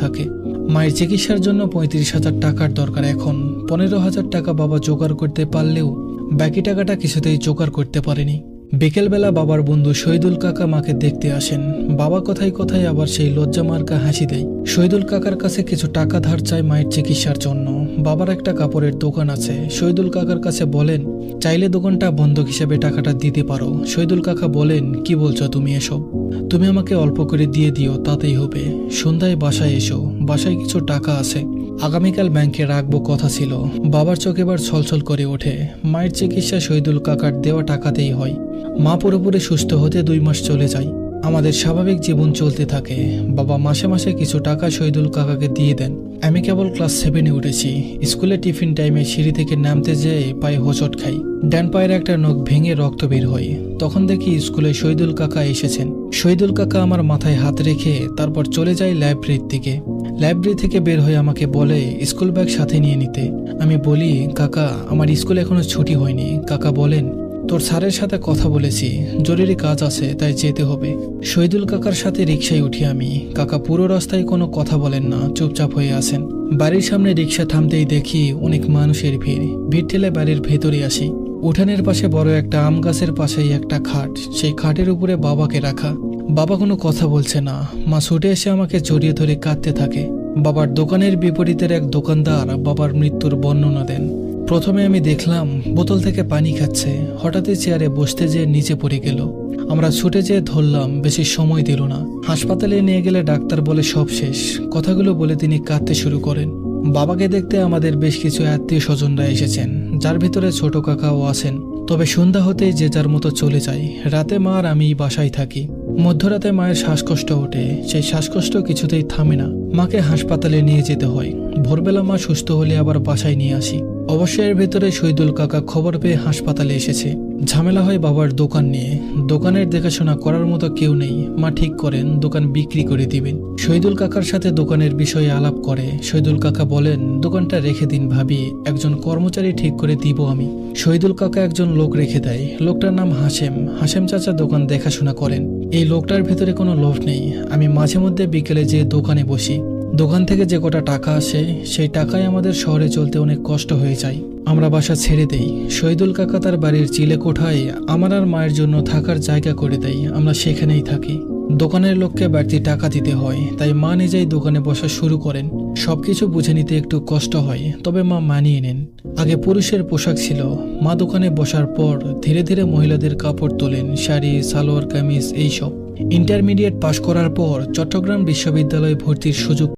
থাকে। মায়ের চিকিৎসার জন্য ৩৫,০০০ টাকার দরকার। এখন ১৫,০০০ টাকা বাবা জোগাড় করতে পারলেও বাকি টাকাটা কিছুতেই জোগাড় করতে পারেনি। বিকেলবেলা বাবার বন্ধু শহীদুল কাকা মাকে দেখতে আসেন। বাবা কথায় কথায় আবার সেই লজ্জা মার্কা হাসি দেয়। শহীদুল কাকার কাছে কিছু টাকা ধার চায় মায়ের চিকিৎসার জন্য। বাবার একটা কাপড়ের দোকান আছে। শহীদুল কাকার কাছে বলেন, চাইলে দোকানটা বন্ধক হিসেবে টাকাটা দিতে পারো। শহীদুল কাকা বলেন, কি বলছো তুমি এসব? তুমি আমাকে অল্প করে দিয়ে দিও, তাতেই হবে। সন্ধ্যায় বাসায় এসো, বাসায় কিছু টাকা আছে, আগামীকাল ব্যাংকে রাখবো কথা ছিল। বাবার চোখ এবার ছলছল করে ওঠে। মায়ের চিকিৎসা শহীদুল কাকার দেওয়া টাকাতেই হয়। মা পুরোপুরি সুস্থ হতে 2 মাস চলে যায়। আমাদের স্বাভাবিক জীবন চলতে থাকে। বাবা মাসে মাসে কিছু টাকা শহীদুল কাকাকে দিয়ে দেন। আমি কেবল ক্লাস 7-এ উঠেছি। স্কুলে টিফিন টাইমে সিঁড়ি থেকে নামতে যেয়ে পায়ে হোঁচট খাই। ডান পায়ের একটা নখ ভেঙে রক্ত বের হয়। তখন দেখি স্কুলে শহীদুল কাকা এসেছেন। শহীদুল কাকা আমার মাথায় হাত রেখে তারপর চলে যায় লাইব্রেরির দিকে। লাইব্রেরি থেকে বের হয়ে আমাকে বলে স্কুল ব্যাগ সাথে নিয়ে নিতে। আমি বলি, কাকা আমার স্কুল এখনো ছুটি হয়নি। কাকা বলেন, তোর স্যারের সাথে কথা বলেছি, জরুরি কাজ আছে তাই যেতে হবে। শহীদুল কাকার সাথে রিকশায় উঠি আমি। কাকা পুরো রাস্তায় কোনো কথা বলেন না, চুপচাপ হয়ে আসেন। বাড়ির সামনে রিকশা থামতেই দেখি অনেক মানুষের ভিড়। ভিড় ঠেলে বাড়ির ভেতরে আসি। উঠানের পাশে বড় একটা আম গাছের পাশেই একটা খাট। সেই খাটের উপরে বাবাকে রাখা। বাবা কোনো কথা বলছে না। মা ছুটে এসে আমাকে জড়িয়ে ধরে কাঁদতে থাকে। বাবার দোকানের বিপরীতের এক দোকানদার বাবার মৃত্যুর বর্ণনা দেন। প্রথমে আমি দেখলাম বোতল থেকে পানি খাচ্ছে। হঠাৎই চেয়ারে বসতে যেয়ে নিচে পড়ে গেল। আমরা ছুটে যেয়ে ধরলাম, বেশি সময় দিল না। হাসপাতালে নিয়ে গেলে ডাক্তার বলে সব শেষ। কথাগুলো বলে তিনি কাঁদতে শুরু করেন। বাবাকে দেখতে আমাদের বেশ কিছু আত্মীয় স্বজনরা এসেছেন, যার ভিতরে ছোট কাকাও আছেন। তবে সন্ধ্যা হতেই যে যার মতো চলে যায়। রাতে মা আর আমি বাসায় থাকি। মধ্যরাতে মায়ের শ্বাসকষ্ট ওঠে। সেই শ্বাসকষ্ট কিছুতেই থামে না। মাকে হাসপাতালে নিয়ে যেতে হয়। ভোরবেলা মা সুস্থ হলে আবার বাসায় নিয়ে আসি। অবশ্যই এর ভেতরে শহীদুল কাকা খবর পেয়ে হাসপাতালে এসেছে। ঝামেলা হয় বাবার দোকান নিয়ে। দোকানের দেখাশোনা করার মতো কেউ নেই। মা ঠিক করেন দোকান বিক্রি করে দিবেন। শহীদুল কাকার সাথে দোকানের বিষয়ে আলাপ করে। শহীদুল কাকা বলেন, দোকানটা রেখে দিন ভাবি, একজন কর্মচারী ঠিক করে দিব আমি। শহীদুল কাকা একজন লোক রেখে দেয়। লোকটার নাম হাসেম। হাসেম চাচা দোকান দেখাশোনা করেন। এই লোকটার ভেতরে কোনো লোভ নেই। আমি মাঝে মধ্যে বিকেলে যেয়ে দোকানে বসি। দোকান থেকে যে কটা টাকা আসে সেই টাকায় আমাদের শহরে চলতে অনেক কষ্ট হয়ে যায়। আমরা বাসা ছেড়ে দেই। শহীদুল কাকা তার বাড়ির চিলে কোঠায় আমার আর মায়ের জন্য থাকার জায়গা করে দেয়। আমরা সেখানেই থাকি। দোকানের লোককে বাড়তি টাকা দিতে হয়, তাই মা নিজেই দোকানে বসা শুরু করেন। সবকিছু বুঝে নিতে একটু কষ্ট হয়, তবে মা মানিয়ে নেন। আগে পুরুষের পোশাক ছিল। মা দোকানে বসার পর ধীরে ধীরে মহিলাদের কাপড় তোলেন, শাড়ি, সালোয়ার কামিজ এইসব। ইন্টারমিডিয়েট পাশ করার পর চট্টগ্রাম বিশ্ববিদ্যালয়ে ভর্তির সুযোগ